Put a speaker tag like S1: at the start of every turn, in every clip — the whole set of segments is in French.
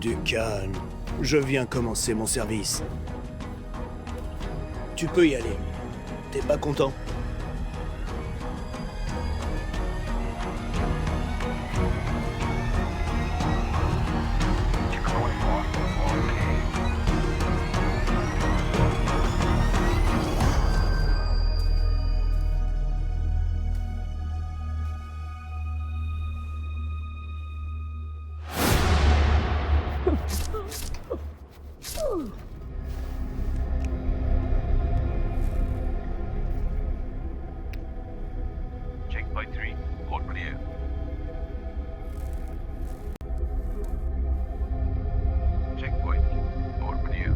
S1: Du calme. Je viens commencer mon service. Tu peux y aller. T'es pas content?
S2: Checkpoint 3, all clear. Checkpoint, all clear.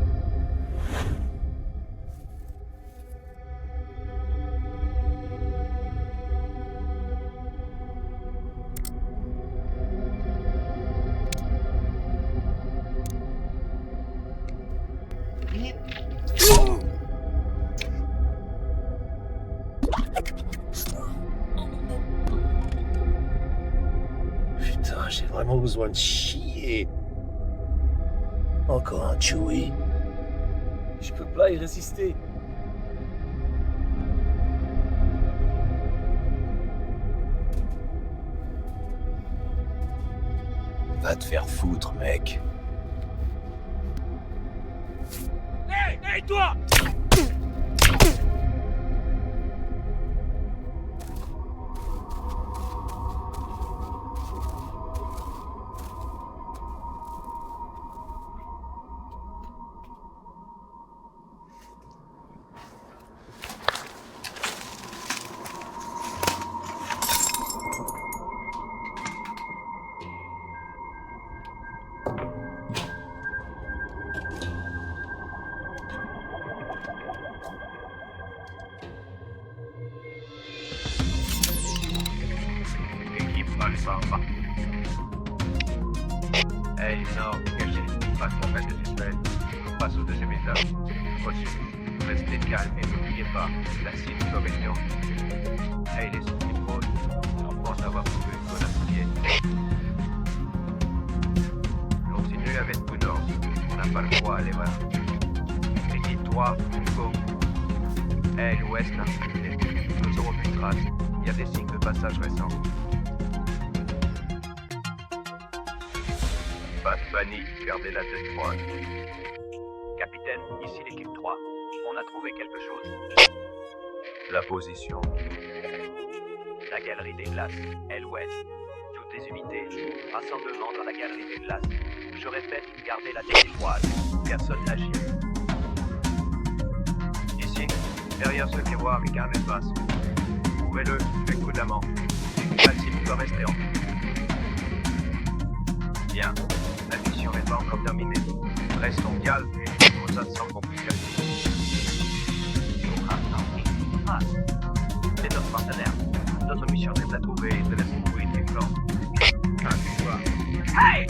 S1: Putain, j'ai vraiment besoin de chier. Encore un Chewie. Je peux pas y résister. Va te faire foutre, mec.
S3: Hey, toi!
S2: Alpha. Hey, non, cachez. Passe mon maître de suspense. On passe au deuxième étage. Reçu. Restez calme et n'oubliez pas, la cible correction. Hey, les esprits pros, on pense avoir trouvé une bonne associée. Continue avec prudence. On n'a pas le droit à l'erreur. Équipe 3, go. Hey, l'ouest, là. Nous aurons plus de traces. Il y a des signes de passage récents. Pas de panique, gardez la tête froide. Capitaine, ici l'équipe 3. On a trouvé quelque chose. La position. La galerie des glaces, L-Ouest. Toutes les unités, rassemblement dans la galerie des glaces. Je répète, gardez la tête froide. Personne n'agit. Ici, derrière ce miroir, il y a un espace. Ouvrez-le, faites prudemment. La cible doit rester en vie. Bien. La mission n'est pas encore terminée. Restons calmes et nous sans complications. C'est notre partenaire. Notre mission est à trouver de la sécurité forte. Hey!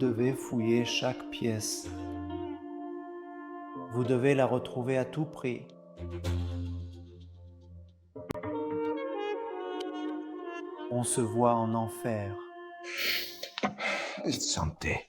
S4: devez fouiller chaque pièce. Vous devez la retrouver à tout prix. On se voit en enfer.
S5: Santé.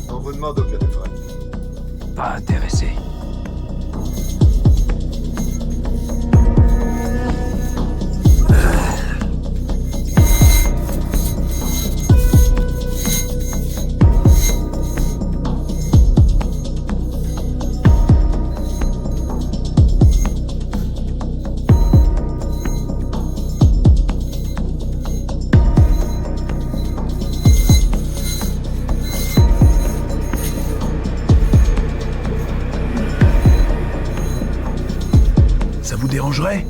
S6: On vous demande au cas des frais.
S5: Pas intéressé. Ça vous dérangerait ?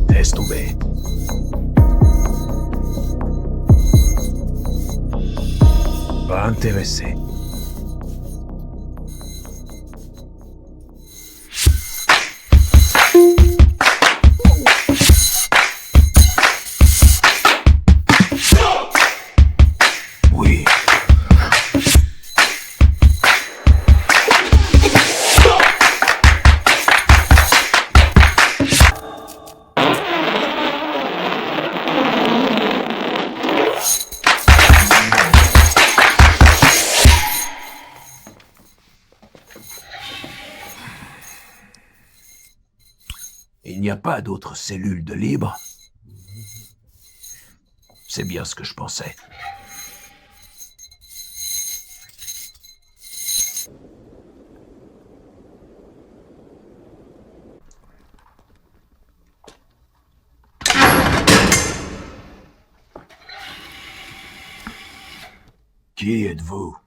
S5: Laisse tomber. Pas intéressé. Oui. Il n'y a pas d'autres cellules de libre? C'est bien ce que je pensais. Qui êtes-vous?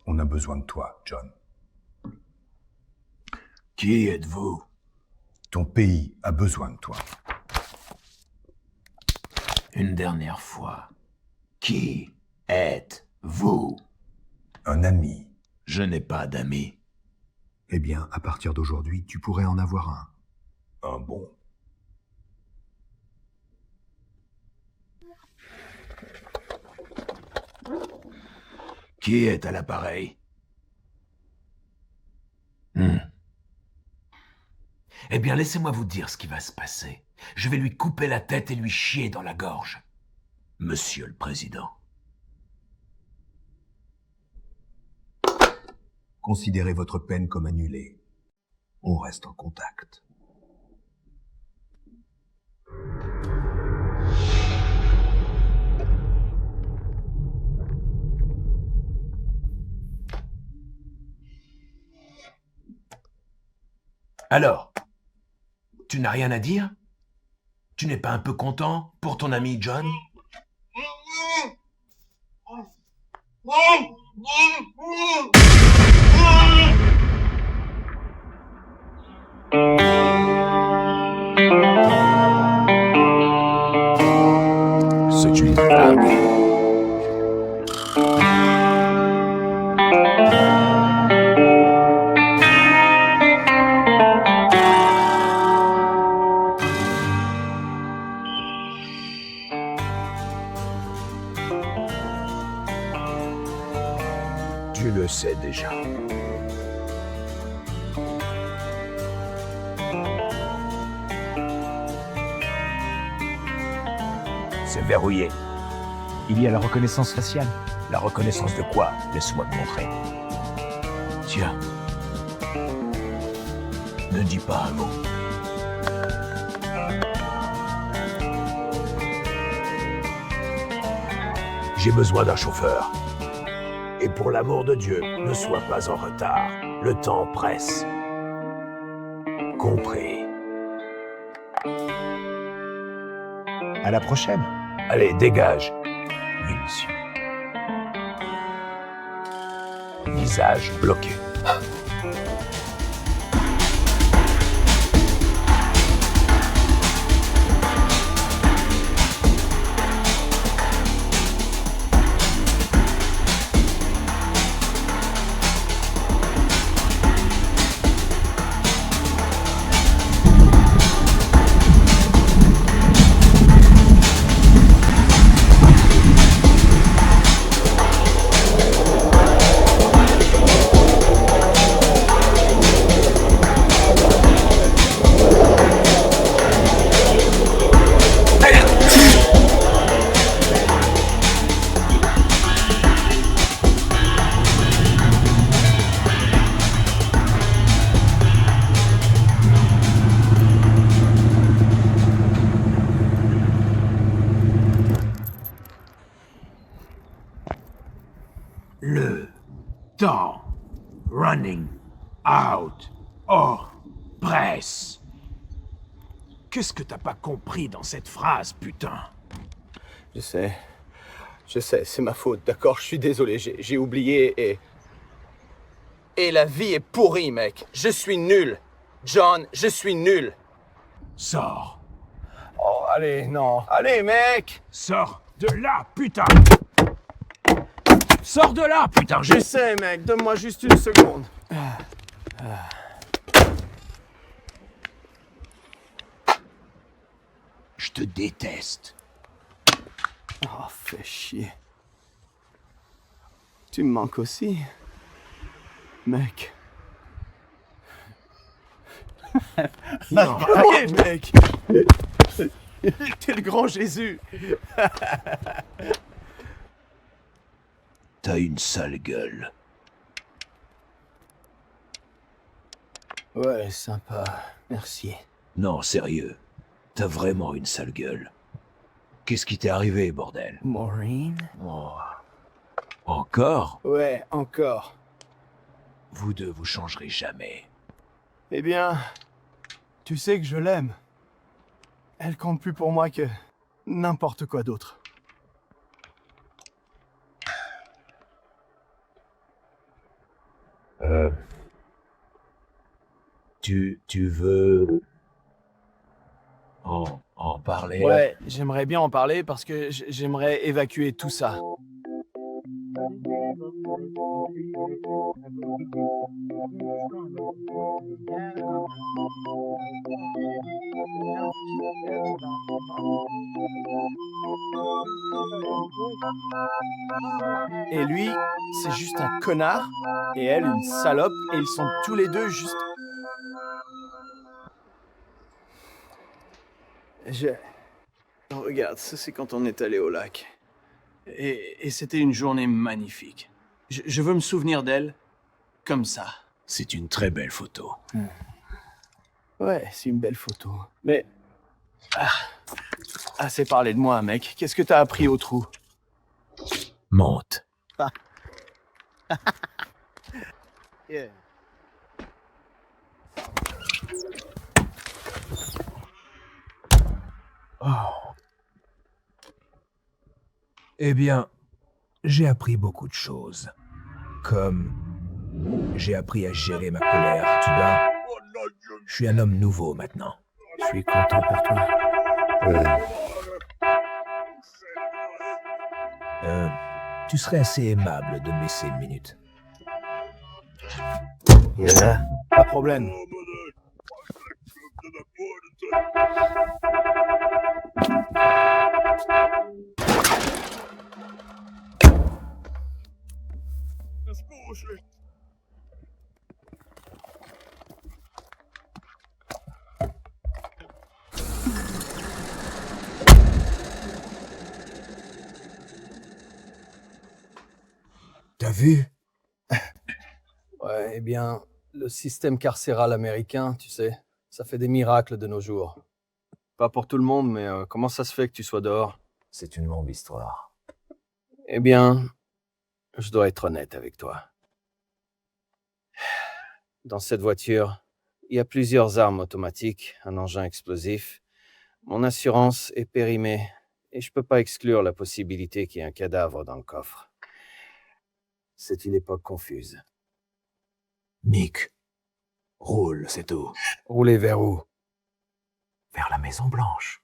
S7: On a besoin de toi, John.
S5: Qui êtes-vous?
S7: Ton pays a besoin de toi.
S5: Une dernière fois. Qui êtes-vous?
S7: Un ami.
S5: Je n'ai pas d'amis.
S7: Eh bien, à partir d'aujourd'hui, tu pourrais en avoir un. Un bon.
S5: Qui est à l'appareil? Eh bien, laissez-moi vous dire ce qui va se passer. Je vais lui couper la tête et lui chier dans la gorge. Monsieur le Président.
S7: Considérez votre peine comme annulée. On reste en contact.
S5: Alors, tu n'as rien à dire? Tu n'es pas un peu content pour ton ami John?
S7: C'est une femme.
S5: Tu le sais déjà. C'est verrouillé.
S8: Il y a la reconnaissance faciale.
S5: La reconnaissance de quoi? Laisse-moi te montrer. Tiens. Ne dis pas un mot. J'ai besoin d'un chauffeur. Et pour l'amour de Dieu, ne sois pas en retard. Le temps presse. Compris.
S8: À la prochaine.
S5: Allez, dégage. Oui, monsieur. Visage bloqué. Le temps running out hors presse. Qu'est-ce que t'as pas compris dans cette phrase, putain?
S9: Je sais, c'est ma faute, d'accord? Je suis désolé, j'ai oublié et... Et la vie est pourrie, mec. Je suis nul. John, je suis nul.
S5: Sors.
S9: Oh, allez, non. Allez, mec!
S5: Sors de là, putain! Sors de là, putain!
S9: J'essaie, mec. Donne-moi juste une seconde.
S5: Je te déteste.
S9: Oh, fais chier. Tu me manques aussi, mec. Non, allez, mec. T'es le grand Jésus.
S5: T'as une sale gueule.
S9: Ouais, sympa. Merci.
S3: Non, sérieux. T'as vraiment une sale gueule. Qu'est-ce qui t'est arrivé, bordel?
S9: Maureen?
S3: Oh. Encore?
S9: Ouais, encore.
S3: Vous deux, vous changerez jamais.
S9: Eh bien, tu sais que je l'aime. Elle compte plus pour moi que n'importe quoi d'autre.
S3: Tu veux... en parler?
S9: Ouais, j'aimerais bien en parler parce que j'aimerais évacuer tout ça. Et lui, c'est juste un connard, et elle, une salope, et ils sont tous les deux juste... Regarde, ça c'est quand on est allé au lac. Et c'était une journée magnifique. Je veux me souvenir d'elle comme ça.
S3: C'est une très belle photo.
S9: Ouais, c'est une belle photo. Mais... assez parlé de moi, mec. Qu'est-ce que t'as appris au trou?
S3: Monte.
S9: Yeah.
S3: Eh bien, j'ai appris beaucoup de choses. Comme... j'ai appris à gérer ma colère, tu vois. Je suis un homme nouveau maintenant.
S9: Je suis content pour toi.
S3: Tu serais assez aimable de me laisser une minute.
S9: Pas de problème.
S3: T'as vu?
S9: Ouais, eh bien, le système carcéral américain, tu sais, ça fait des miracles de nos jours. Pas pour tout le monde, mais comment ça se fait que tu sois dehors?
S3: C'est une longue histoire.
S9: Eh bien, je dois être honnête avec toi. Dans cette voiture, il y a plusieurs armes automatiques, un engin explosif. Mon assurance est périmée et je peux pas exclure la possibilité qu'il y ait un cadavre dans le coffre. C'est une époque confuse.
S3: Nick, roule, c'est tout.
S9: Rouler vers où?
S3: Vers la Maison Blanche.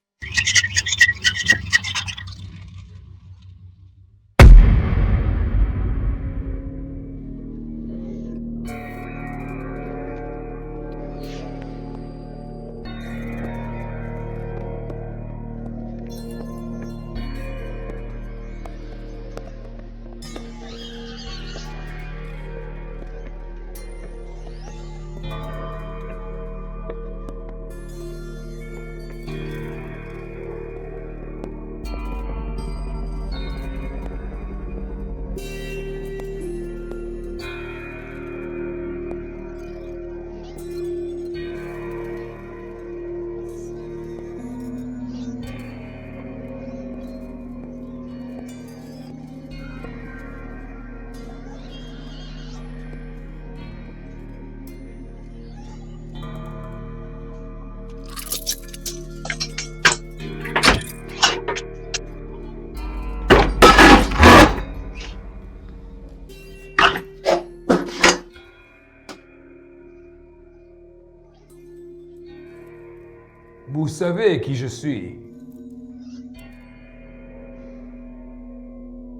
S10: Vous savez qui je suis.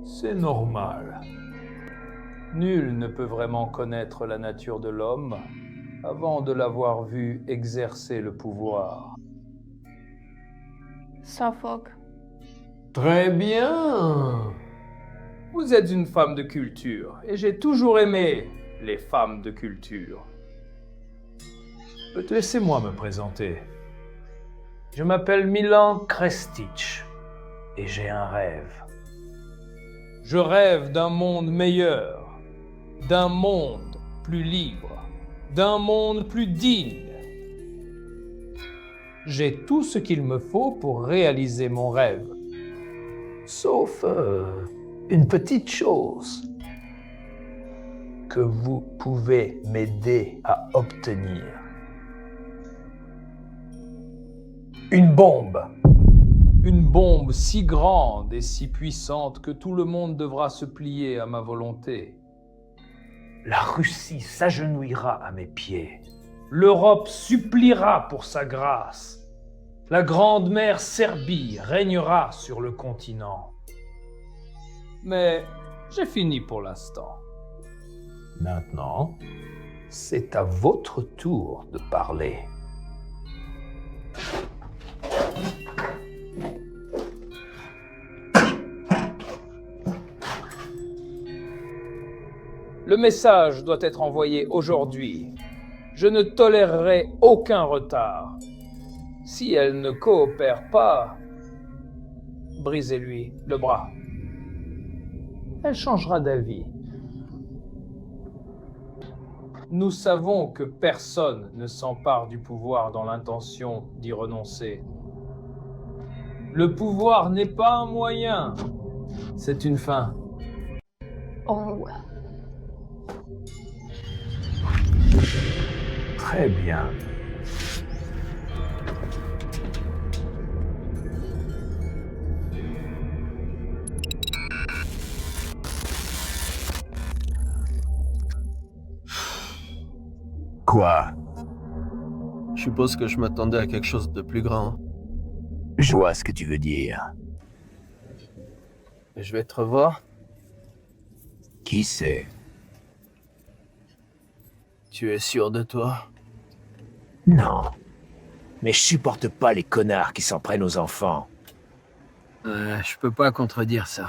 S10: C'est normal. Nul ne peut vraiment connaître la nature de l'homme avant de l'avoir vu exercer le pouvoir.
S11: Suffolk.
S10: Très bien. Vous êtes une femme de culture, et j'ai toujours aimé les femmes de culture. Laissez-moi me présenter. Je m'appelle Milan Krestich, et j'ai un rêve. Je rêve d'un monde meilleur, d'un monde plus libre, d'un monde plus digne. J'ai tout ce qu'il me faut pour réaliser mon rêve. Sauf une petite chose que vous pouvez m'aider à obtenir. Une bombe. Une bombe si grande et si puissante que tout le monde devra se plier à ma volonté. La Russie s'agenouillera à mes pieds. L'Europe suppliera pour sa grâce. La grande mère Serbie régnera sur le continent. Mais j'ai fini pour l'instant. Maintenant, c'est à votre tour de parler. Le message doit être envoyé aujourd'hui. Je ne tolérerai aucun retard. Si elle ne coopère pas, brisez-lui le bras. Elle changera d'avis. Nous savons que personne ne s'empare du pouvoir dans l'intention d'y renoncer. Le pouvoir n'est pas un moyen, c'est une fin.
S11: Oh.
S10: Très bien.
S8: Quoi?
S1: Je suppose que je m'attendais à quelque chose de plus grand.
S8: Je vois ce que tu veux dire.
S1: Je vais te revoir.
S8: Qui sait?
S1: Tu es sûr de toi?
S8: Non. Mais je supporte pas les connards qui s'en prennent aux enfants.
S1: Je peux pas contredire ça.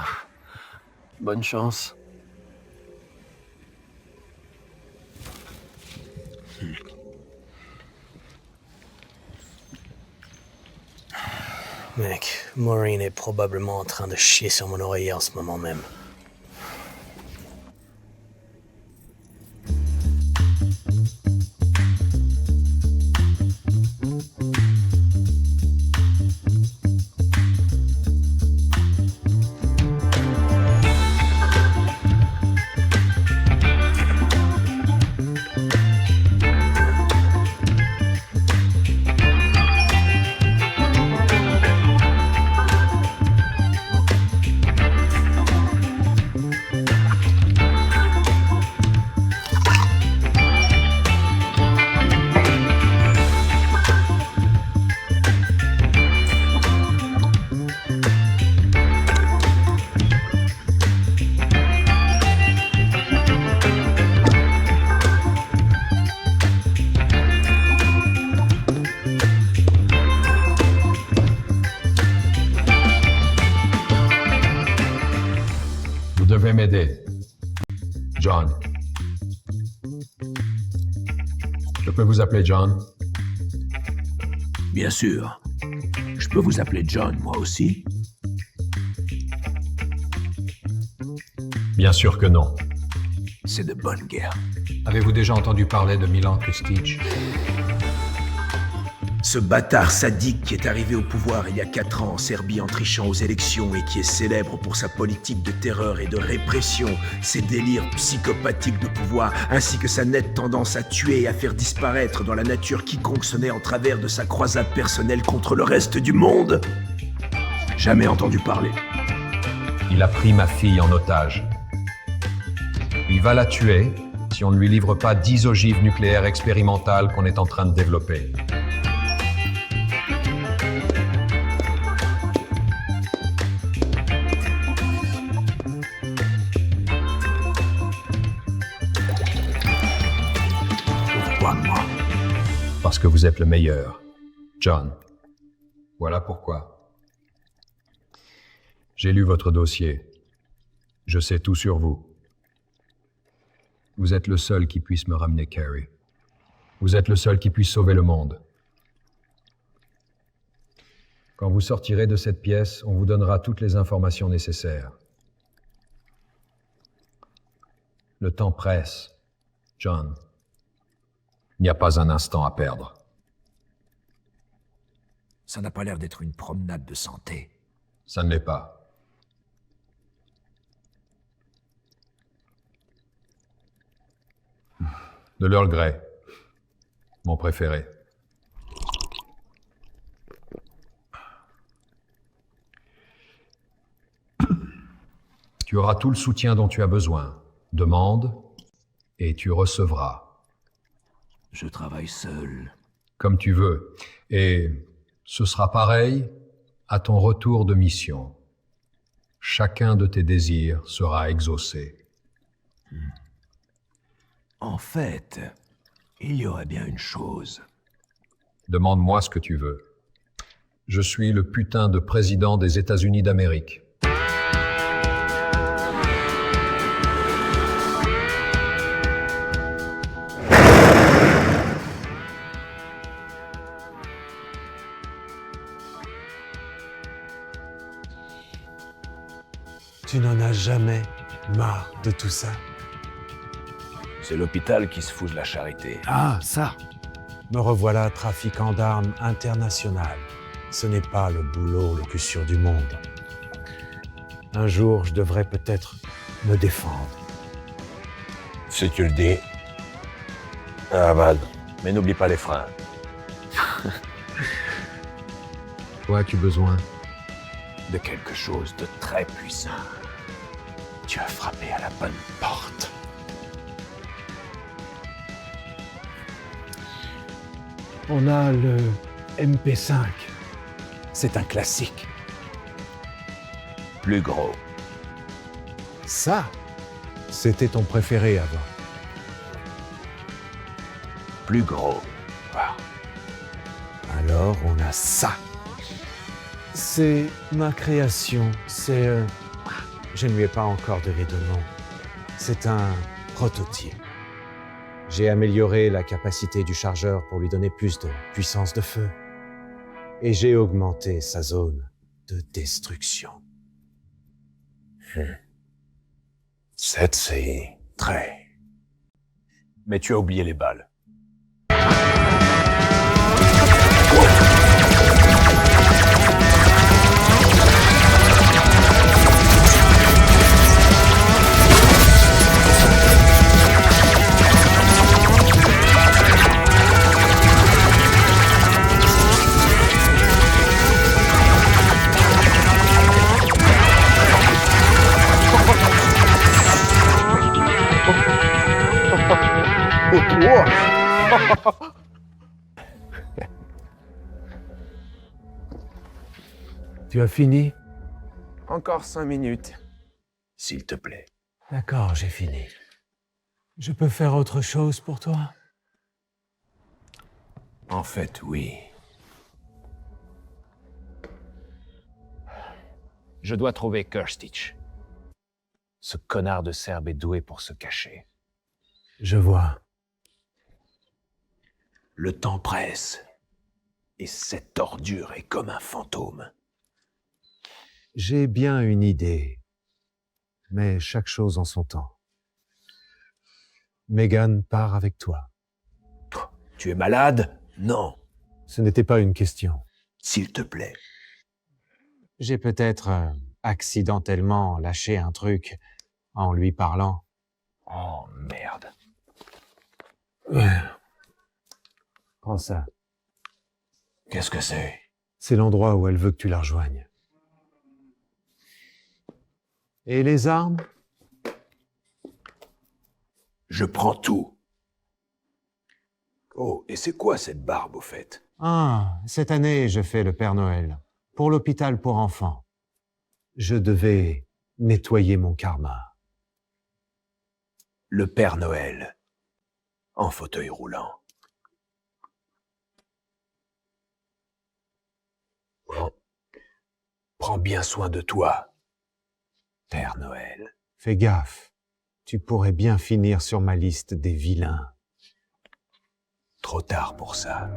S1: Bonne chance. Mec, Maureen est probablement en train de chier sur mon oreiller en ce moment même.
S7: Vous devez m'aider. John. Je peux vous appeler John?
S3: Bien sûr. Je peux vous appeler John, moi aussi.
S7: Bien sûr que non.
S3: C'est de bonne guerre.
S7: Avez-vous déjà entendu parler de Milan Krstić?
S3: Ce bâtard sadique qui est arrivé au pouvoir il y a 4 ans en Serbie en trichant aux élections et qui est célèbre pour sa politique de terreur et de répression, ses délires psychopathiques de pouvoir, ainsi que sa nette tendance à tuer et à faire disparaître dans la nature quiconque se met en travers de sa croisade personnelle contre le reste du monde. Jamais entendu parler.
S7: Il a pris ma fille en otage. Il va la tuer si on ne lui livre pas 10 ogives nucléaires expérimentales qu'on est en train de développer.
S3: Pourquoi moi?
S7: Parce que vous êtes le meilleur, John. Voilà pourquoi. J'ai lu votre dossier. Je sais tout sur vous. Vous êtes le seul qui puisse me ramener Carrie. Vous êtes le seul qui puisse sauver le monde. Quand vous sortirez de cette pièce, on vous donnera toutes les informations nécessaires. Le temps presse, John. Il n'y a pas un instant à perdre.
S3: Ça n'a pas l'air d'être une promenade de santé.
S7: Ça ne l'est pas. De l'Earl Grey. Mon préféré. Tu auras tout le soutien dont tu as besoin. Demande, et tu recevras.
S3: Je travaille seul.
S7: Comme tu veux. Et ce sera pareil à ton retour de mission. Chacun de tes désirs sera exaucé.
S3: En fait, il y aurait bien une chose.
S7: Demande-moi ce que tu veux. Je suis le putain de président des États-Unis d'Amérique.
S5: Tu n'en as jamais marre de tout ça?
S8: C'est l'hôpital qui se fout de la charité.
S5: Ah, ça! Me revoilà trafiquant d'armes international. Ce n'est pas le boulot le plus sûr du monde. Un jour, je devrais peut-être me défendre.
S8: Si tu le dis. Ah, Val. Mais n'oublie pas les freins.
S7: Quoi as-tu besoin?
S8: De quelque chose de très puissant. Tu as frappé à la bonne porte.
S5: On a le MP5. C'est un classique.
S8: Plus gros.
S5: Ça, c'était ton préféré avant.
S8: Plus gros.
S5: Alors, on a ça. C'est ma création. Je ne lui ai pas encore donné de nom. C'est un prototype. J'ai amélioré la capacité du chargeur pour lui donner plus de puissance de feu. Et j'ai augmenté sa zone de destruction.
S8: C'est très... Mais tu as oublié les balles.
S5: Tu as fini?
S8: Encore 5 minutes. S'il te plaît.
S5: D'accord, j'ai fini. Je peux faire autre chose pour toi?
S8: En fait, oui. Je dois trouver Kerstitch. Ce connard de Serbe est doué pour se cacher.
S5: Je vois.
S8: Le temps presse. Et cette ordure est comme un fantôme.
S5: J'ai bien une idée. Mais chaque chose en son temps. Megan part avec toi.
S8: Tu es malade? Non.
S5: Ce n'était pas une question.
S8: S'il te plaît.
S5: J'ai peut-être accidentellement lâché un truc en lui parlant.
S8: Oh, merde.
S5: Prends ça.
S8: Qu'est-ce que c'est?
S5: C'est l'endroit où elle veut que tu la rejoignes. Et les armes?
S8: Je prends tout. Oh, et c'est quoi cette barbe, au fait?
S5: Ah, cette année, je fais le Père Noël. Pour l'hôpital pour enfants. Je devais nettoyer mon karma.
S8: Le Père Noël. En fauteuil roulant. Bon. Prends bien soin de toi, Père Noël.
S5: Fais gaffe. Tu pourrais bien finir sur ma liste des vilains.
S8: Trop tard pour ça.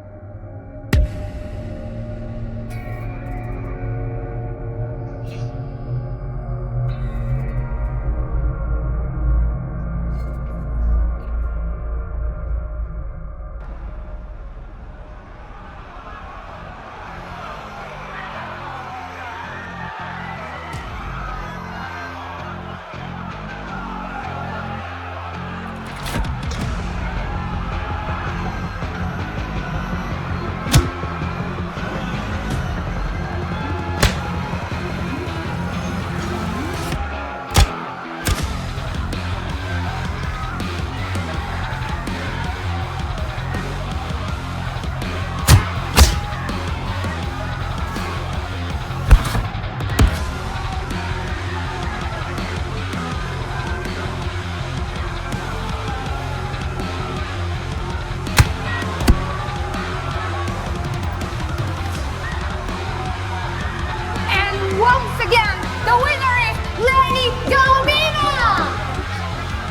S11: once again, the winner is Lady Domina!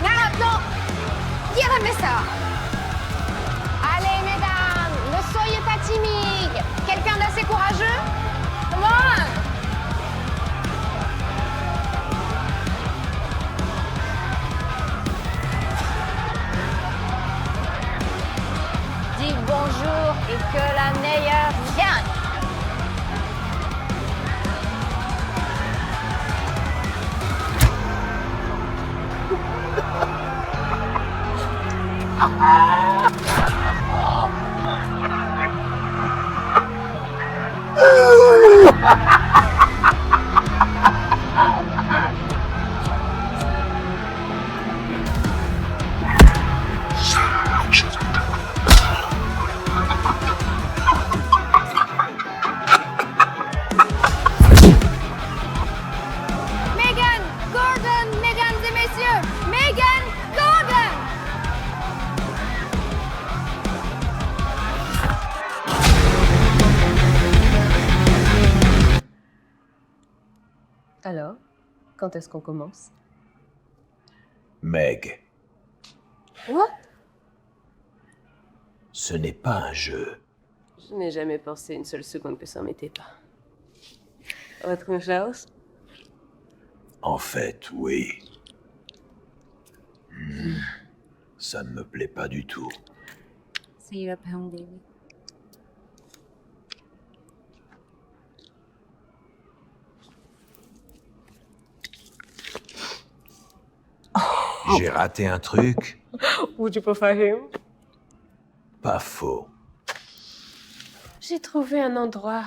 S11: Maintenant, tirez ça. Allez, mesdames, ne soyez pas timides. Quelqu'un d'assez courageux? Come on! Dites bonjour et que la meilleure gagne. Megan Gordon, mesdames et messieurs, Megan Gordon!
S12: Alors, quand est-ce qu'on commence?
S8: Meg,
S12: What?
S8: ce n'est pas un jeu.
S12: Je n'ai jamais pensé une seule seconde que ça m'était pas. Autre chose?
S8: En fait, oui. Ça ne me plaît pas du tout.
S12: See you up home, baby.
S8: J'ai raté un truc.
S12: Would you prefer him?
S8: Pas faux.
S12: J'ai trouvé un endroit.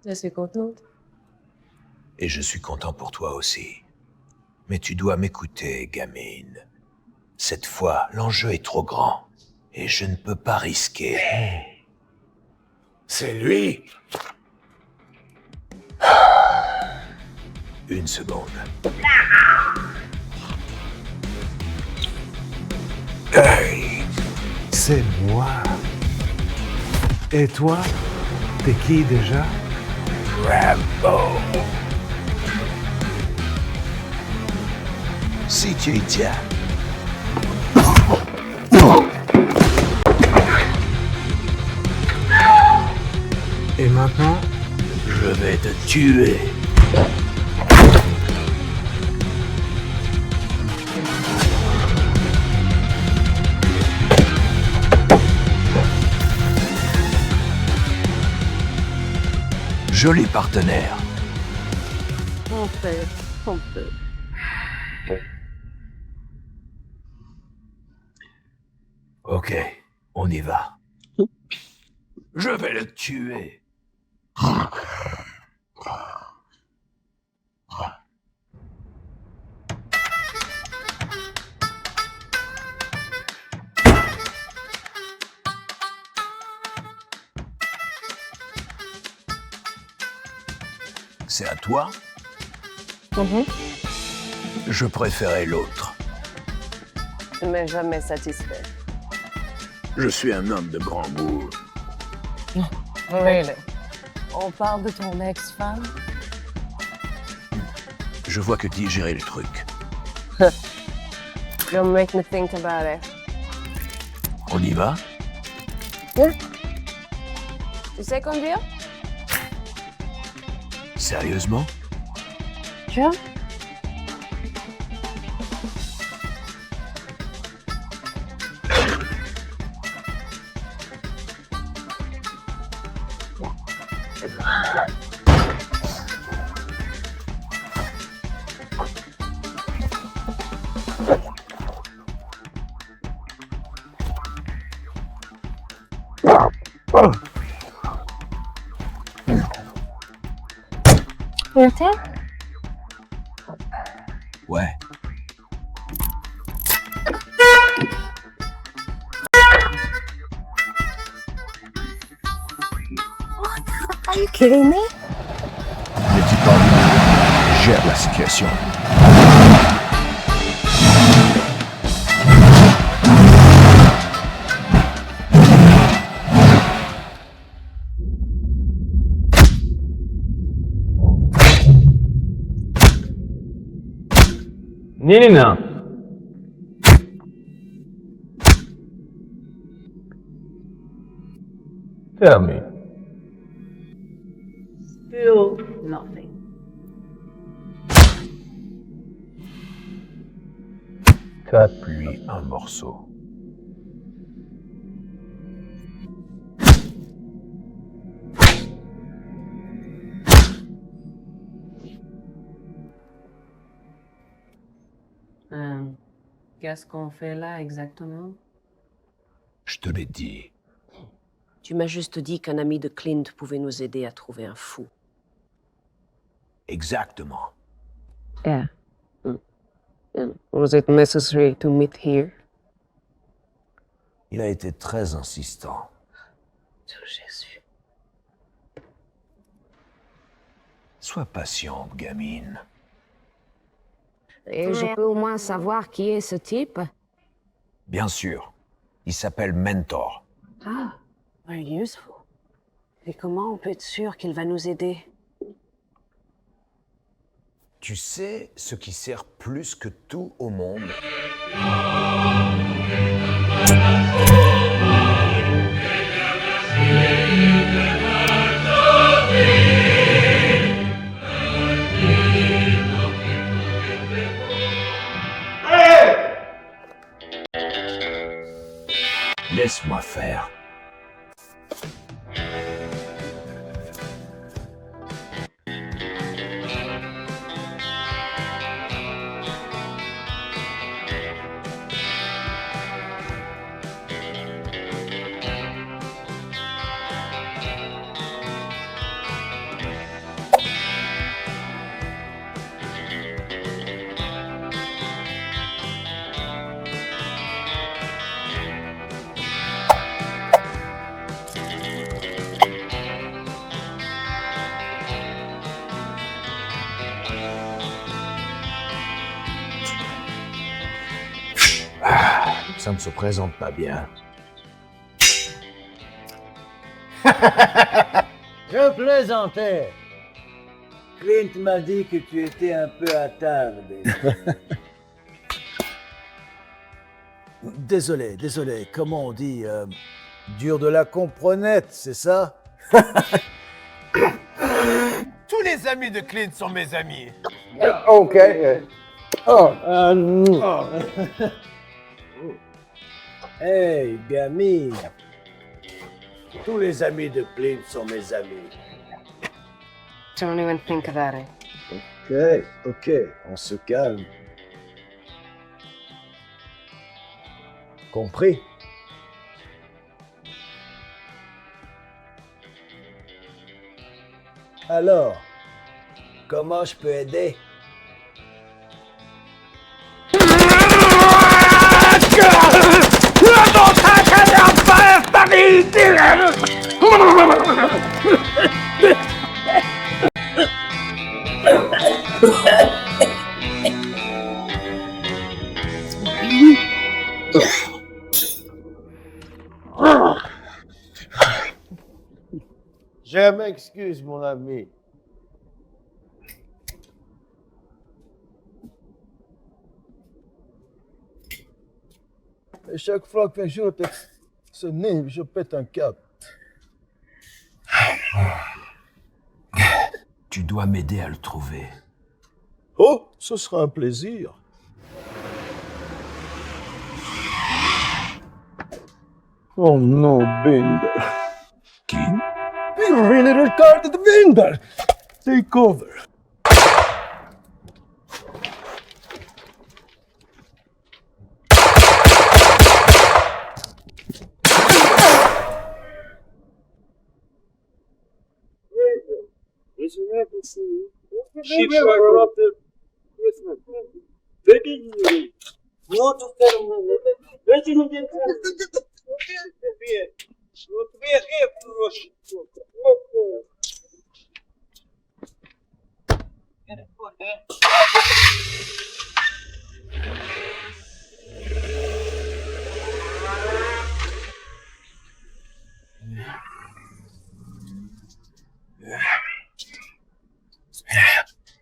S12: Je suis contente.
S8: Et je suis content pour toi aussi. Mais tu dois m'écouter, gamine. Cette fois, l'enjeu est trop grand. Et je ne peux pas risquer. C'est lui! Une seconde. Hey!
S5: C'est moi. Et toi, t'es qui déjà?
S8: Rambo! Si tu y tiens.
S5: Et maintenant,
S8: Je vais te tuer. Joli partenaire.
S12: On peut.
S8: Ok, on y va. Je vais le tuer. C'est à toi? Je préférais l'autre.
S12: Mais jamais satisfait.
S8: Je suis un homme de grand goût.
S12: Really? On parle de ton ex-femme?
S8: Je vois que digérer le truc.
S12: Don't make me think about it.
S8: On y va?
S12: Tu sais conduire?
S8: Sérieusement?
S12: Sure.
S8: Ouais.
S11: Are you kidding me?
S8: Ne dis pas rien. Gère la situation.
S10: Nina! Tell me.
S12: Still nothing.
S8: Tape-lui un morceau.
S12: Qu'est-ce qu'on fait là exactement?
S8: Je te l'ai dit.
S13: Tu m'as juste dit qu'un ami de Clint pouvait nous aider à trouver un fou.
S8: Exactement.
S12: Yeah. Was it necessary to meet here?
S8: Il a été très insistant.
S12: Oh, Jésus.
S8: Sois patiente, gamine.
S11: Et je peux au moins savoir qui est ce type?
S8: Bien sûr. Il s'appelle Mentor.
S13: Ah, very useful. Et comment on peut être sûr qu'il va nous aider?
S8: Tu sais ce qui sert plus que tout au monde? Laisse-moi faire. Ça ne se présente pas bien.
S1: Je plaisantais. Clint m'a dit que tu étais un peu attardé. Désolé. Comment on dit dur de la comprenette, c'est ça?
S9: Tous les amis de Clint sont mes amis.
S6: Ok.
S1: Hey, gamine. Tous les amis de Clint sont mes amis.
S12: Don't even think about it.
S1: Ok, on se calme. Compris? Alors, comment je peux aider? Je m'excuse, mon ami. Et chaque fois qu'un jour ce nez, je pète un câble.
S8: Tu dois m'aider à le trouver.
S1: Oh, ce sera un plaisir. Oh non, Binder.
S8: Qui?
S1: You really recorded Binder. Take over.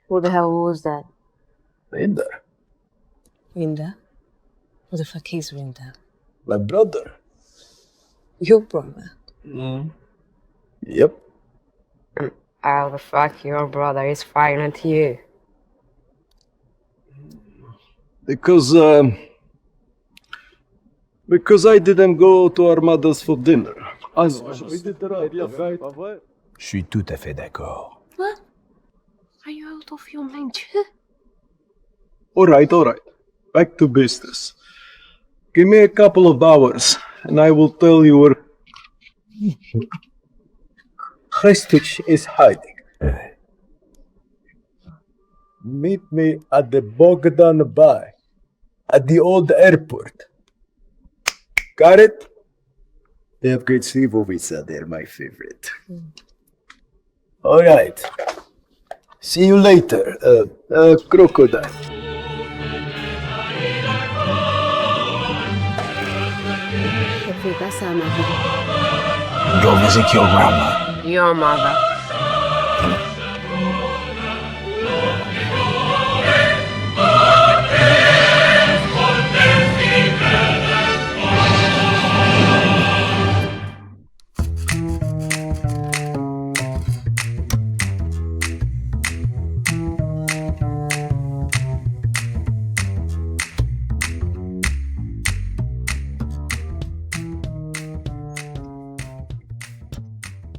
S12: Who the hell was that?
S1: Binder.
S13: Winda? Who the fuck is Winda?
S1: My brother.
S13: Your brother?
S1: Yep.
S11: How the fuck your brother is firing at you?
S1: Because I didn't go to Armadas for dinner.
S8: Je suis tout à fait d'accord.
S11: What? Are you out of your mind too?
S1: All right. Back to business. Give me a couple of hours, and I will tell you where Krestich is hiding. Meet me at the Bogdan Bay, at the old airport. Got it? They have great slivovica, they're my favorite. All right. See you later, crocodile.
S11: Ne fais pas ça, Marie.
S8: Go visit your grandma.
S11: Your mother.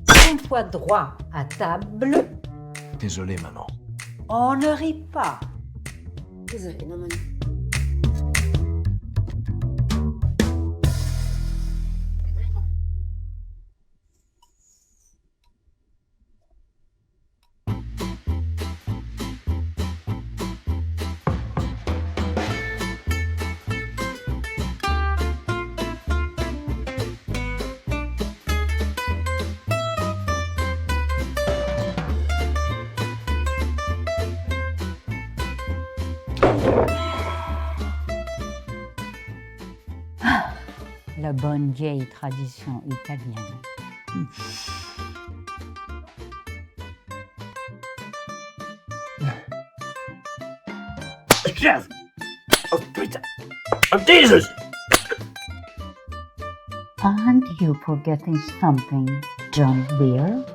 S14: Tiens-toi droit à table.
S8: Désolé, maman.
S14: On ne rit pas.
S11: Désolée, maman.
S14: La bonne vieille tradition italienne.
S1: Chef! Oh putain! Oh Jesus!
S14: Aren't you forgetting something, John Deere?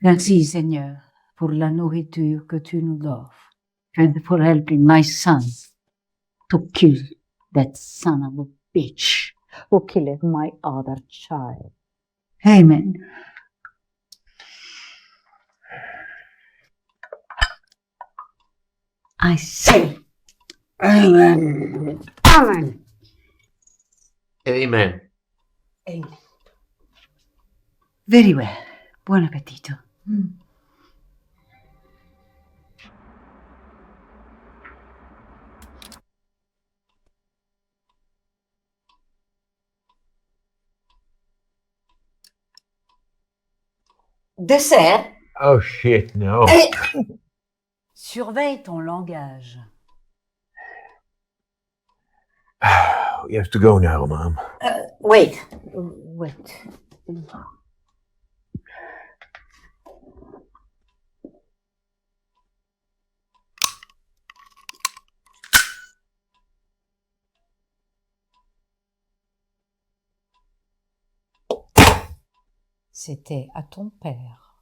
S14: Merci, Seigneur, pour la nourriture que tu nous offres, and for helping my son to kill that son of a bitch who killed my other child. Amen. I say, Amen. Amen.
S15: Amen.
S14: Amen. Very well. Buon appetito. Dessert.
S5: Oh shit, no.
S14: Surveille ton langage.
S8: We have to go now, Mom.
S14: Wait. C'était à ton père.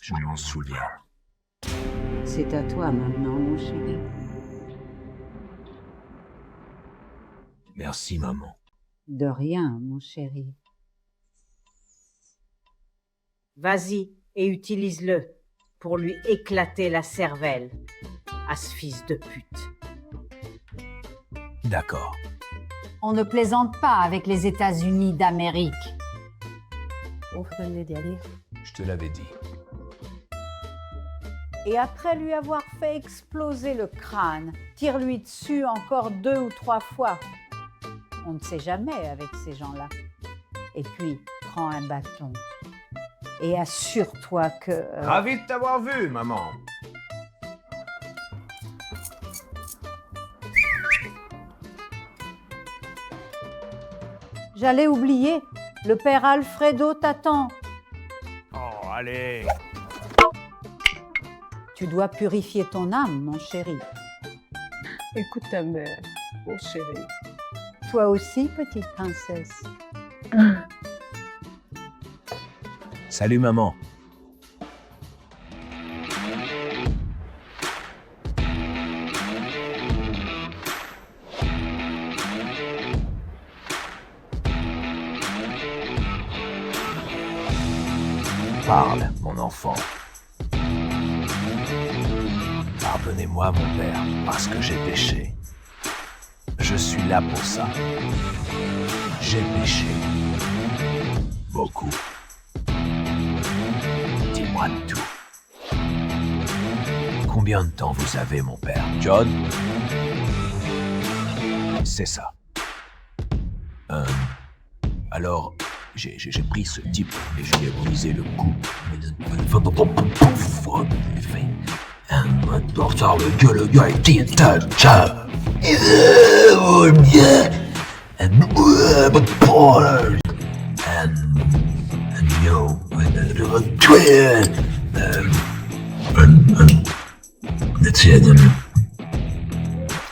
S8: Je m'en souviens.
S14: C'est à toi maintenant, mon chéri.
S8: Merci, maman.
S14: De rien, mon chéri. Vas-y et utilise-le pour lui éclater la cervelle à ce fils de pute.
S8: D'accord.
S14: On ne plaisante pas avec les États-Unis d'Amérique.
S3: Je te l'avais dit.
S14: Et après lui avoir fait exploser le crâne, tire-lui dessus encore 2 ou 3 fois. On ne sait jamais avec ces gens-là. Et puis, prends un bâton Et assure-toi que...
S5: Ravi de t'avoir vu, maman.
S14: J'allais oublier. Le père Alfredo t'attend.
S5: Oh, allez.
S14: Tu dois purifier ton âme, mon chéri.
S12: Écoute ta mère, mon chéri.
S14: Toi aussi, petite princesse.
S8: Salut, maman. Parle, mon enfant. Pardonnez-moi, mon père, parce que j'ai péché. Je suis là pour ça. J'ai péché. Beaucoup. Dis-moi tout. Combien de temps vous avez, mon père? John? C'est ça. Alors, j'ai pris ce type et je lui ai brisé le cou. Le gars est intouchable.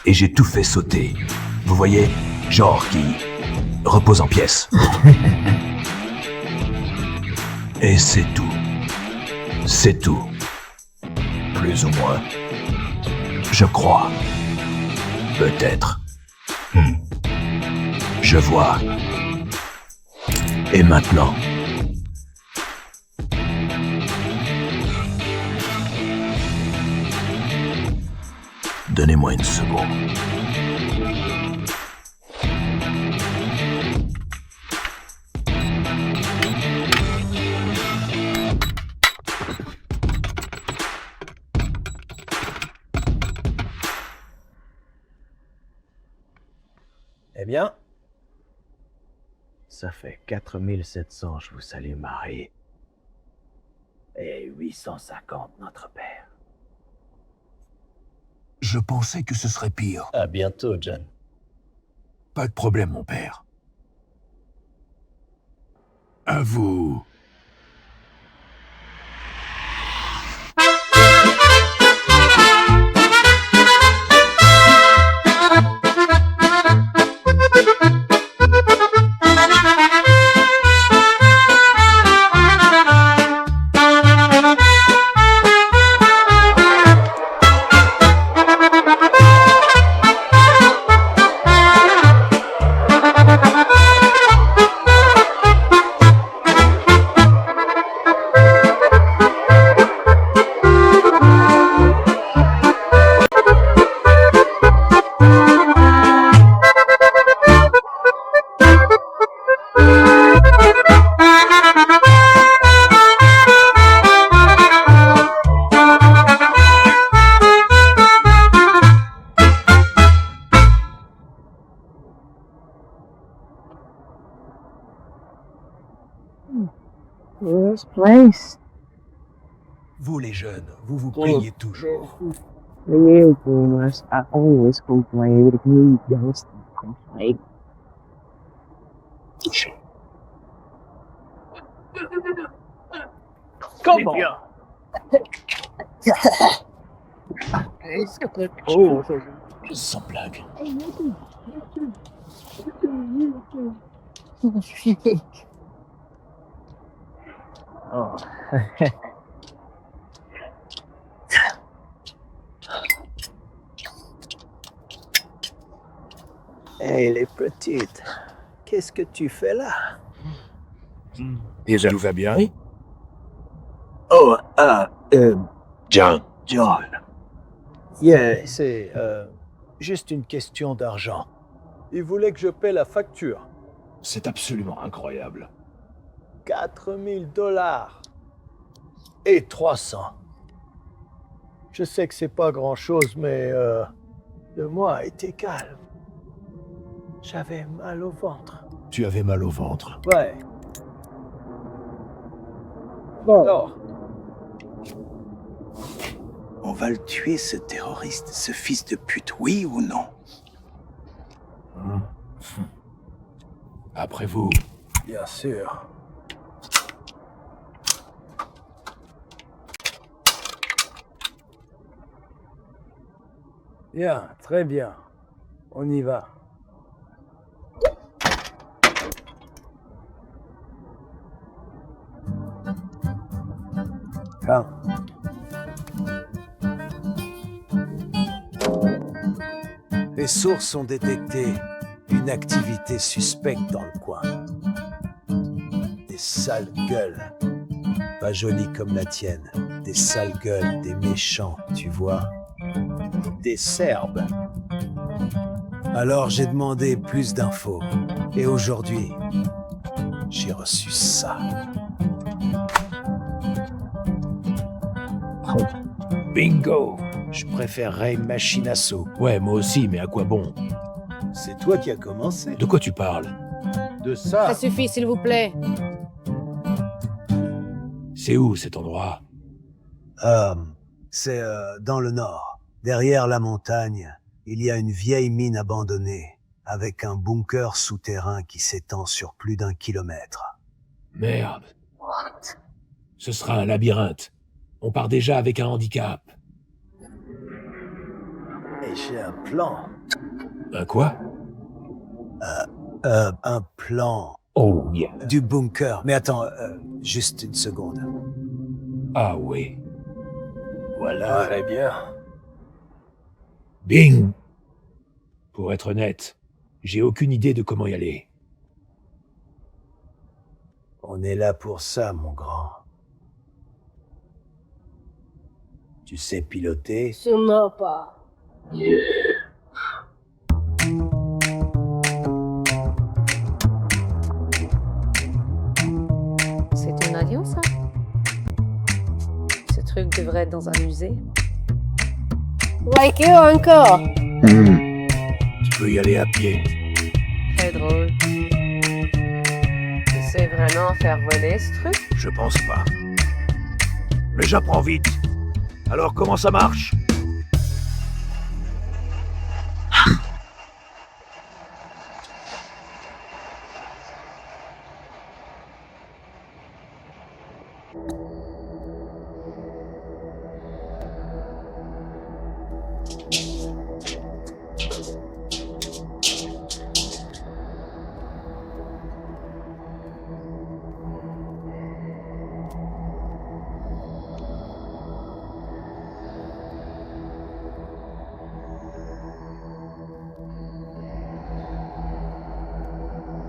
S8: Et j'ai tout fait sauter. Vous voyez, genre qui repose en pièces. Et c'est tout. C'est tout. Plus ou moins. Je crois. Peut-être. Je vois. Et maintenant? Donnez-moi une seconde. Eh bien, ça fait 4700, je vous salue Marie. Et 850, notre père. Je pensais que ce serait pire.
S15: À bientôt, John.
S8: Pas de problème, mon père. À vous.
S14: This place.
S8: Vous les jeunes, vous vous plaignez toujours.
S16: The gamers are always complain with me, just complain.
S10: Come on.
S8: Oh, sans blague.
S16: Oh.
S8: Hey, les petites, qu'est-ce que tu fais là?
S5: Et tout va bien?
S8: Oh,
S5: John.
S8: John. Yeah, c'est juste une question d'argent. Il voulait que je paie la facture.
S5: C'est absolument incroyable.
S8: 4000 $ et 300. Je sais que c'est pas grand-chose, mais le mois a été calme. J'avais mal au ventre.
S5: Tu avais mal au ventre.
S8: Ouais.
S10: Non.
S8: On va le tuer, ce terroriste, ce fils de pute, oui ou non?
S3: Après vous.
S10: Bien sûr. Bien, très bien. On y va. Tiens.
S8: Les sources ont détecté une activité suspecte dans le coin. Des sales gueules. Pas jolies comme la tienne. Des sales gueules, des méchants, tu vois. Des Serbes. Alors j'ai demandé plus d'infos. Et aujourd'hui, j'ai reçu ça.
S3: Bingo!
S8: Je préférerais une machine à sous.
S3: Ouais, moi aussi, mais à quoi bon?
S8: C'est toi qui as commencé.
S3: De quoi tu parles?
S8: De ça.
S13: Ça suffit, s'il vous plaît.
S3: C'est où cet endroit?
S8: C'est dans le nord. Derrière la montagne, il y a une vieille mine abandonnée, avec un bunker souterrain qui s'étend sur plus d'1 kilomètre.
S3: Merde. Ce sera un labyrinthe. On part déjà avec un handicap.
S8: Et j'ai un plan.
S3: Un quoi?
S8: Un plan.
S3: Oh, yeah.
S8: Du bunker. Mais attends, juste une seconde.
S3: Ah oui.
S8: Voilà.
S10: Très bien.
S3: Bing! Pour être honnête, j'ai aucune idée de comment y aller.
S8: On est là pour ça, mon grand. Tu sais piloter?
S12: Sûrement pas.
S11: C'est un avion, ça? Ce truc devrait être dans un musée.
S12: Like you encore.
S3: Tu peux y aller à pied.
S11: Très drôle. Tu sais vraiment faire voler ce truc?
S3: Je pense pas. Mais j'apprends vite. Alors comment ça marche?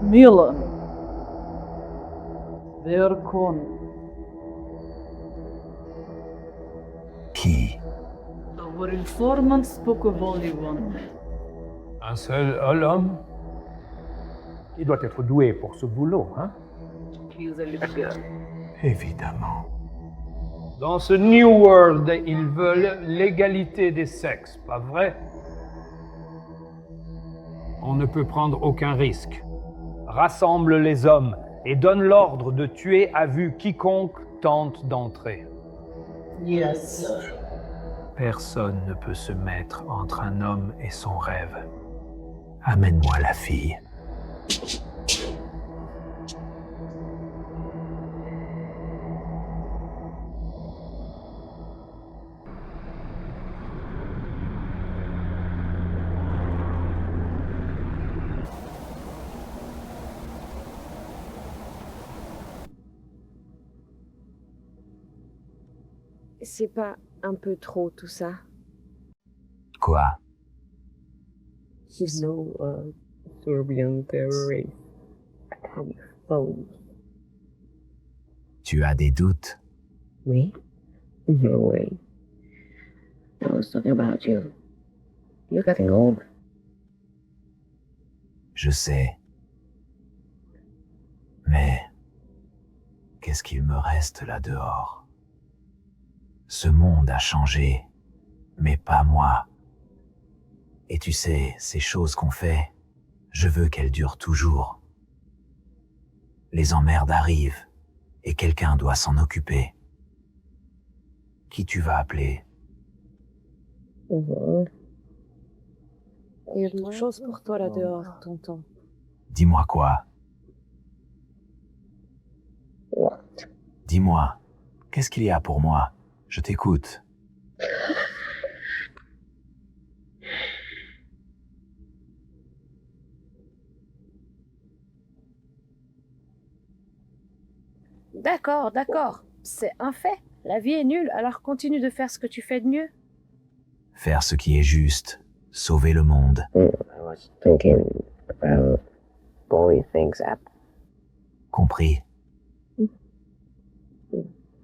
S16: Milan. Verkon.
S8: Qui?
S16: Our informant spoke of only one man.
S10: Un seul homme? Il doit être doué pour ce boulot, hein?
S16: He's a little girl.
S3: Évidemment.
S10: Dans ce New World, ils veulent l'égalité des sexes, pas vrai? On ne peut prendre aucun risque. Rassemble les hommes et donne l'ordre de tuer à vue quiconque tente d'entrer.
S16: Yes, sir.
S3: Personne ne peut se mettre entre un homme et son rêve. Amène-moi la fille.
S11: C'est pas un peu trop tout ça?
S8: Quoi?
S11: You know, Serbian terrorist.
S8: Tu as des doutes?
S11: Me? No way. I was talking about you. You're getting old.
S8: Je sais. Mais qu'est-ce qu'il me reste là dehors? Ce monde a changé, mais pas moi. Et tu sais, ces choses qu'on fait, je veux qu'elles durent toujours. Les emmerdes arrivent, Et quelqu'un doit s'en occuper. Qui tu vas appeler?
S13: Il y a quelque chose pour toi là dehors, tonton.
S8: Dis-moi quoi? Dis-moi, qu'est-ce qu'il y a pour moi? Je t'écoute.
S13: D'accord, d'accord. C'est un fait. La vie est nulle, alors continue de faire ce que tu fais de mieux.
S8: Faire ce qui est juste. Sauver le monde.
S16: I was thinking about blowing things up.
S8: Compris.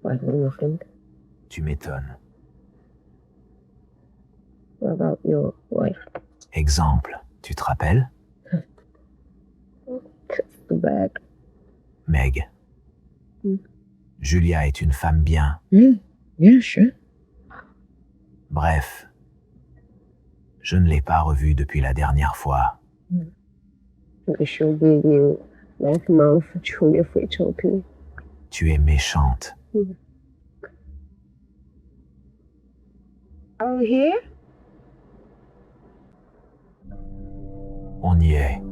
S16: What do you think?
S8: Tu m'étonnes.
S16: What about your wife?
S8: Exemple, tu te rappelles?
S16: Just too bad.
S8: Meg. Julia est une femme bien.
S16: Yeah, sure.
S8: Bref. Je ne l'ai pas revue depuis la dernière fois.
S16: We should give you last month truly free trophy.
S8: Tu es méchante.
S16: Oh, here?
S8: On y est.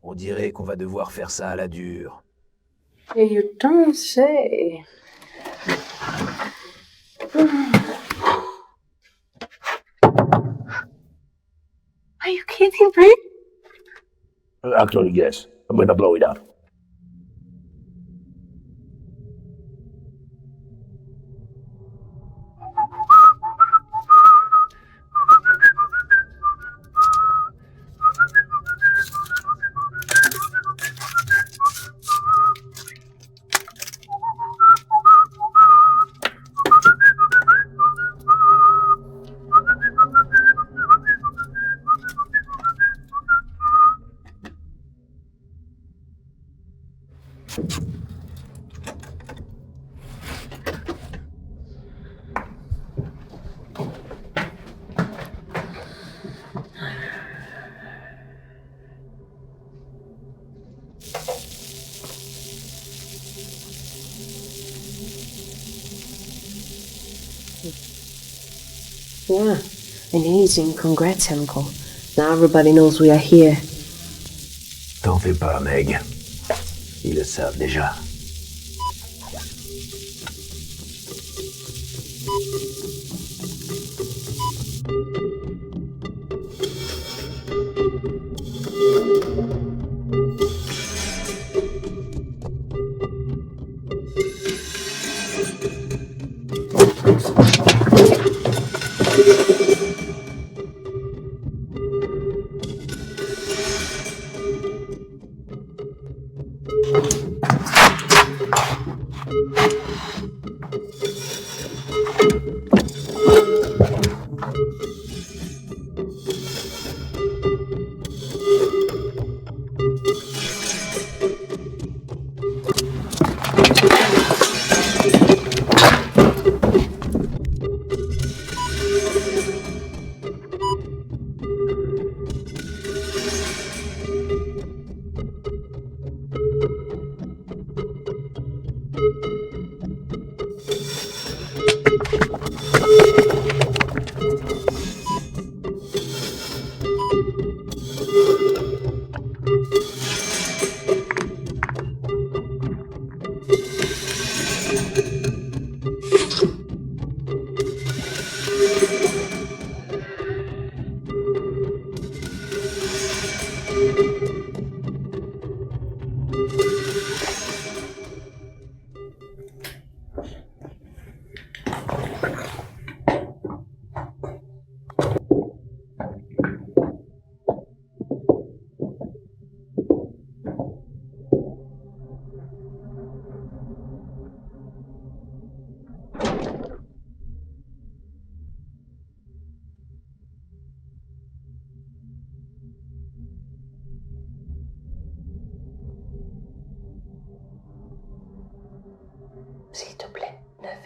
S8: On dirait qu'on va devoir faire ça à la dure.
S13: Et you don't say.
S16: Are you kidding me?
S15: Actually, yes. I'm gonna blow it up.
S12: Yeah, amazing. Congrats, Uncle. Now everybody knows we are here.
S8: T'en fais pas, Meg. Ils le savent déjà.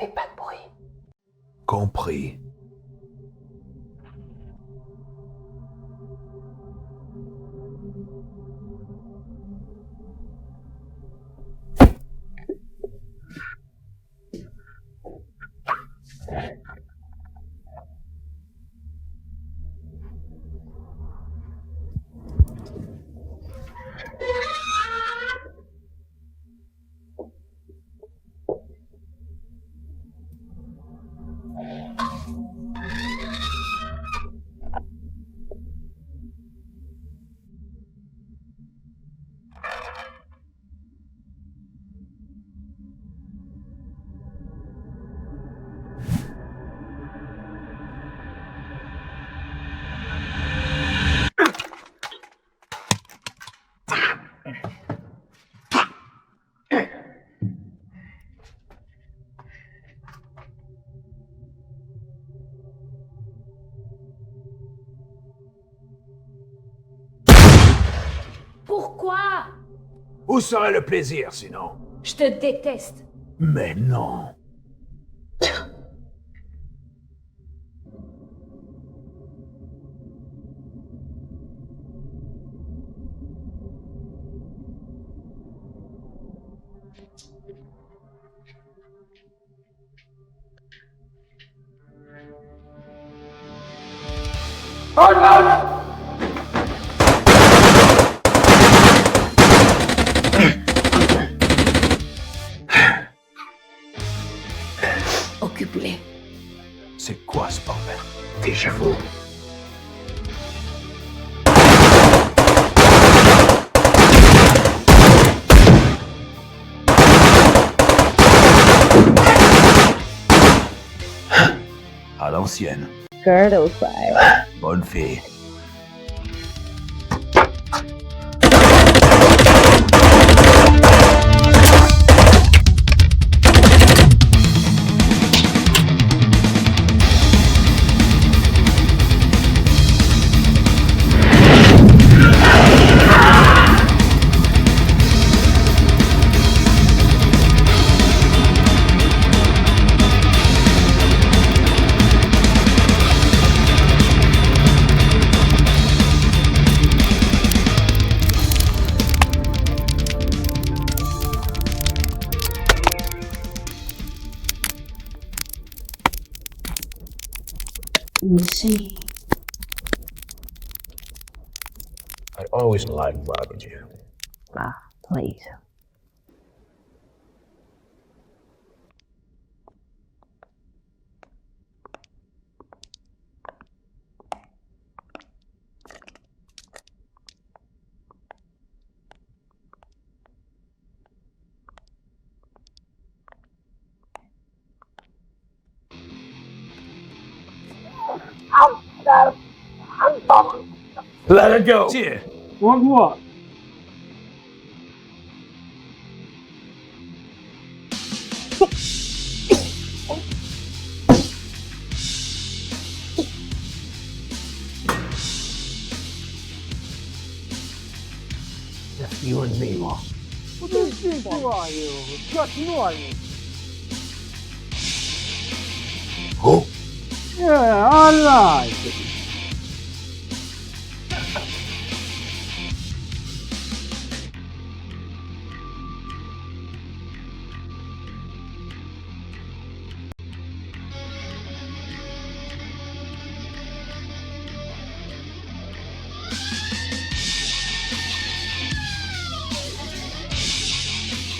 S12: Fais pas de bruit.
S3: Compris.
S13: Pourquoi?
S3: Où serait le plaisir, sinon?
S13: Je te déteste.
S3: Mais non.
S11: Occupe-les.
S3: C'est quoi ce bordel? Déjà vous. À l'ancienne.
S16: Girdle fire.
S3: Bonne fée.
S11: You see.
S15: I always liked robbing you.
S11: Ah, please.
S15: Let it go.
S3: Tiens.
S15: One more.
S3: Just you and me, Mom.
S15: What do you think you are, you? Just who are you?
S3: Who?
S15: Yeah, I like it.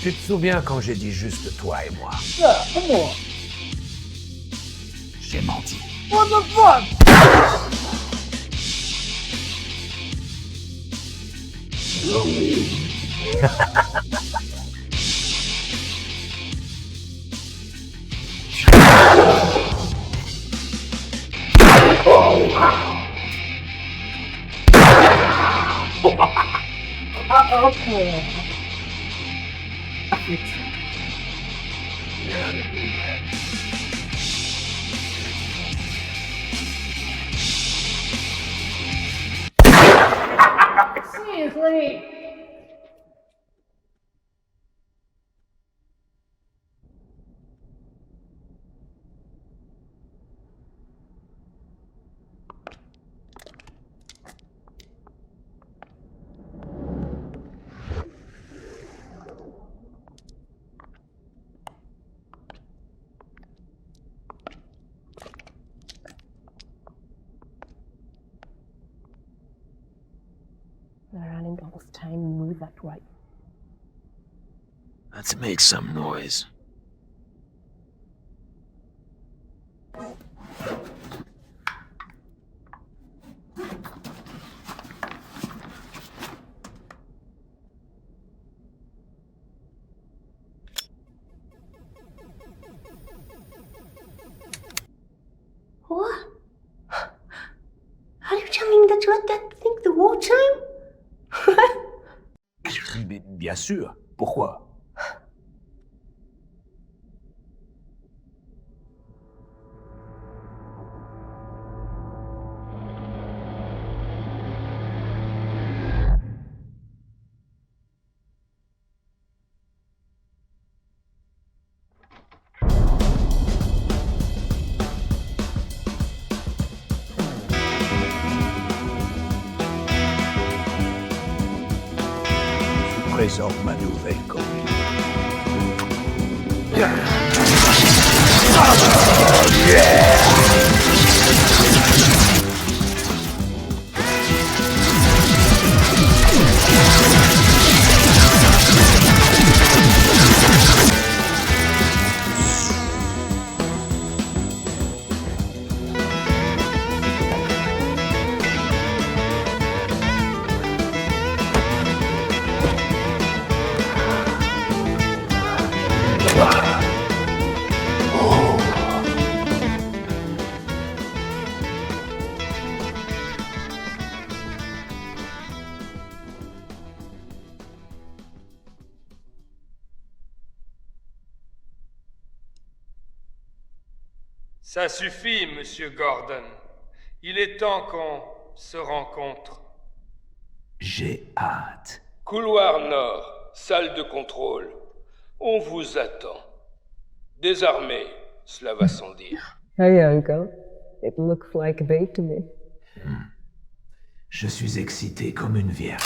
S3: Tu te souviens quand j'ai dit juste toi et moi?
S15: Yeah, come on.
S3: J'ai menti.
S15: What the fuck? Okay.
S13: Seriously.
S16: last time you move that right.
S8: Let's make some noise.
S11: What? Are you telling me that you let that think the whole time?
S15: Bien sûr. Pourquoi? Présente ma nouvelle copine.
S10: Ça suffit, Monsieur Gordon. Il est temps qu'on se rencontre.
S15: J'ai hâte.
S10: Couloir nord, salle de contrôle. On vous attend. Désarmé, cela va sans dire.
S16: Hey, Uncle. It looks like a bait to me.
S15: Je suis excité comme une vierge.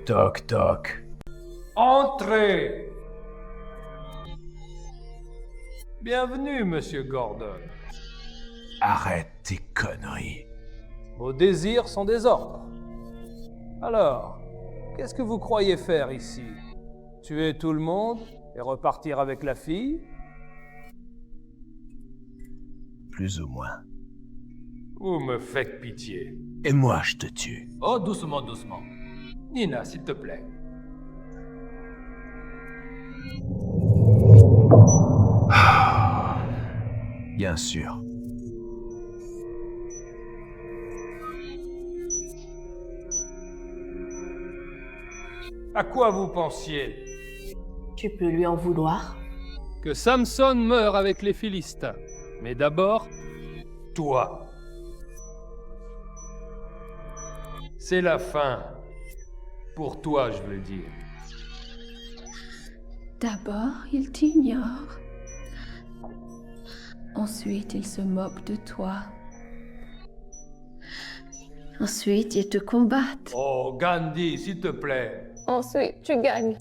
S15: Toc toc.
S10: Entrez! Bienvenue, Monsieur Gordon.
S15: Arrête tes conneries.
S10: Vos désirs sont des ordres. Alors, qu'est-ce que vous croyez faire ici? Tuer tout le monde et repartir avec la fille?
S15: Plus ou moins.
S10: Vous me faites pitié.
S15: Et moi, je te tue.
S10: Oh, doucement, doucement. Nina, s'il te plaît.
S15: Bien sûr.
S10: À quoi vous pensiez?
S11: Tu peux lui en vouloir?
S10: Que Samson meure avec les Philistins. Mais d'abord, toi. C'est la fin. Pour toi, je veux dire.
S17: D'abord, il t'ignore. Ensuite, il se moque de toi. Ensuite, il te combat.
S10: Oh, Gandhi, s'il te plaît.
S13: Ensuite, tu gagnes.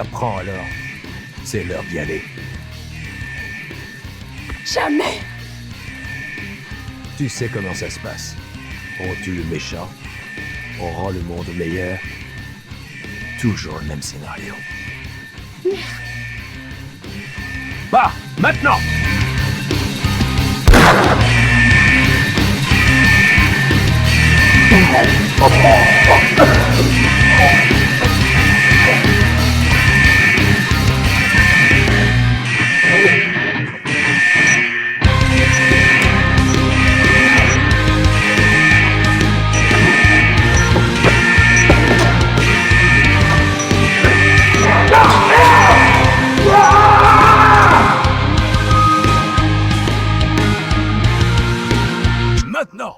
S3: l'apprends alors. C'est l'heure d'y aller.
S12: Jamais!
S3: Tu sais comment ça se passe. On tue le méchant, on rend le monde meilleur. Toujours le même scénario. Bah, maintenant! Maintenant!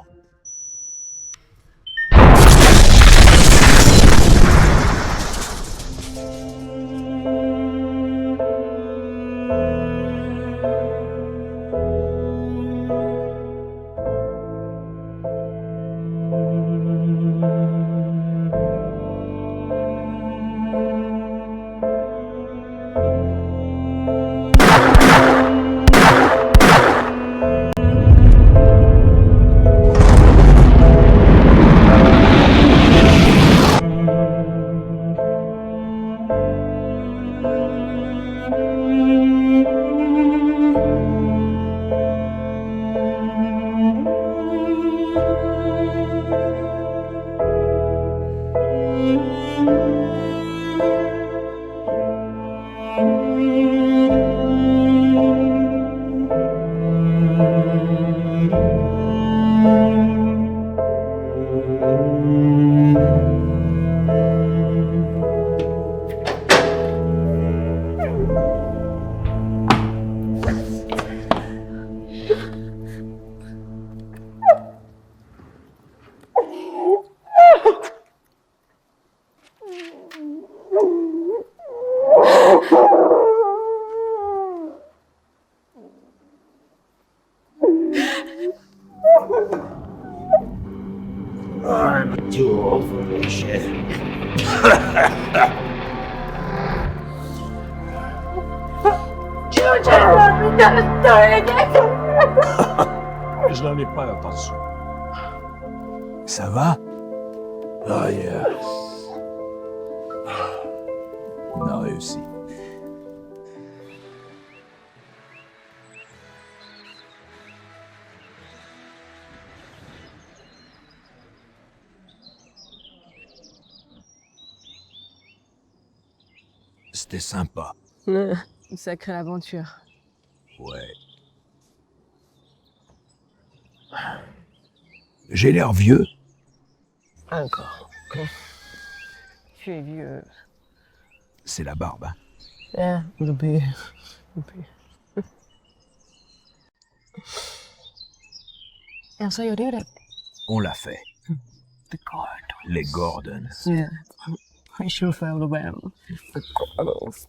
S15: I'm too old for this shit.
S3: Je n'en ai pas l'intention. Ça va?
S15: Oh yeah.
S3: On a réussi. C'était sympa.
S12: Une sacrée aventure.
S3: Ouais. J'ai l'air vieux.
S12: Encore. Tu es vieux.
S3: C'est la barbe, hein.
S12: Yeah, loupé. And so you did it.
S3: On l'a fait.
S12: The Gordons.
S3: Les Gordons.
S12: Yeah. I sure felt well. The Gordons.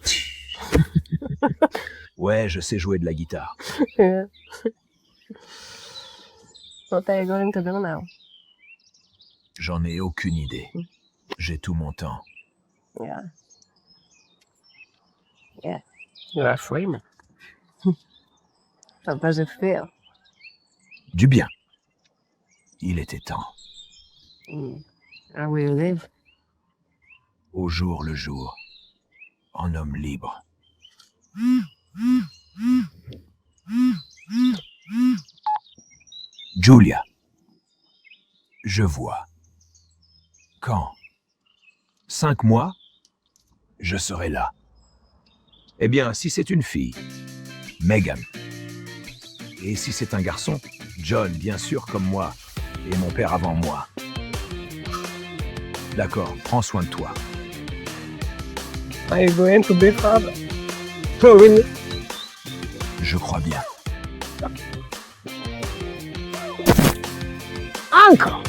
S3: Ouais, je sais jouer de la guitare.
S12: Yeah. What are you going to do now?
S3: J'en ai aucune idée. J'ai tout mon temps.
S12: Yeah. Yeah. You're a frame. Ça va se faire.
S3: Du bien. Il était temps.
S12: I will live.
S3: Au jour le jour. En homme libre. Julia. Je vois. Quand? 5 mois? Je serai là. Eh bien, si c'est une fille, Megan. Et si c'est un garçon, John, bien sûr, comme moi, et mon père avant moi. D'accord, prends soin de toi.
S12: Are you going to be father? Oh, really?
S3: Je crois bien.
S12: Uncle!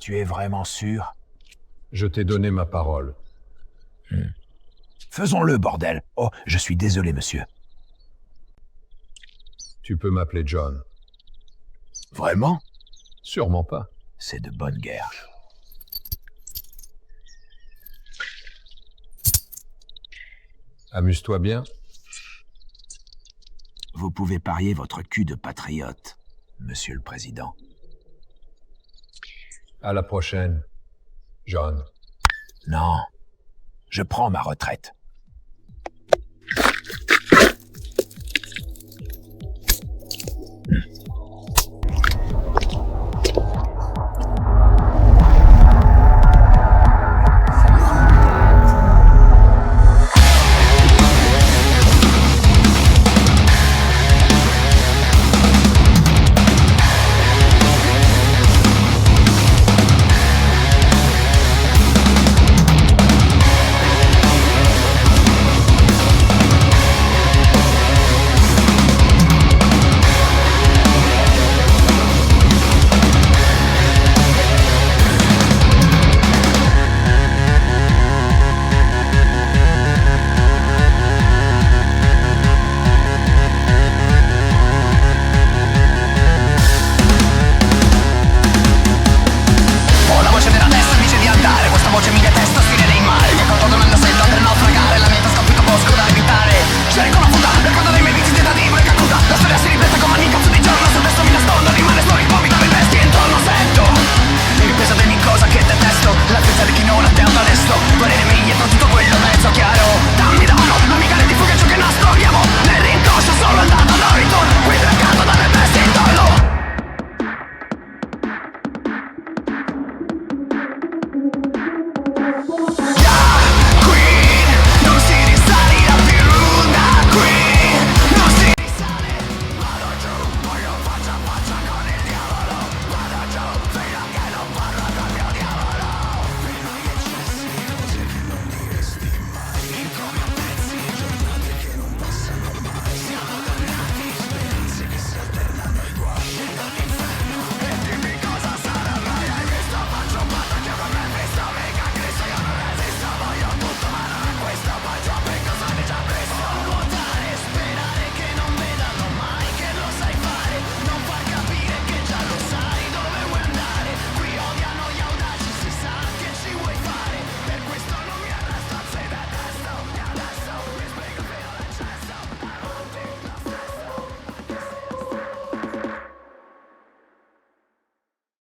S3: Tu es vraiment sûr?
S7: Je t'ai donné ma parole.
S3: Faisons-le, bordel. Oh, je suis désolé, monsieur.
S7: Tu peux m'appeler John.
S3: Vraiment?
S7: Sûrement pas.
S3: C'est de bonne guerre.
S7: Amuse-toi bien.
S3: Vous pouvez parier votre cul de patriote, monsieur le président.
S7: À la prochaine, John.
S3: Non, je prends ma retraite.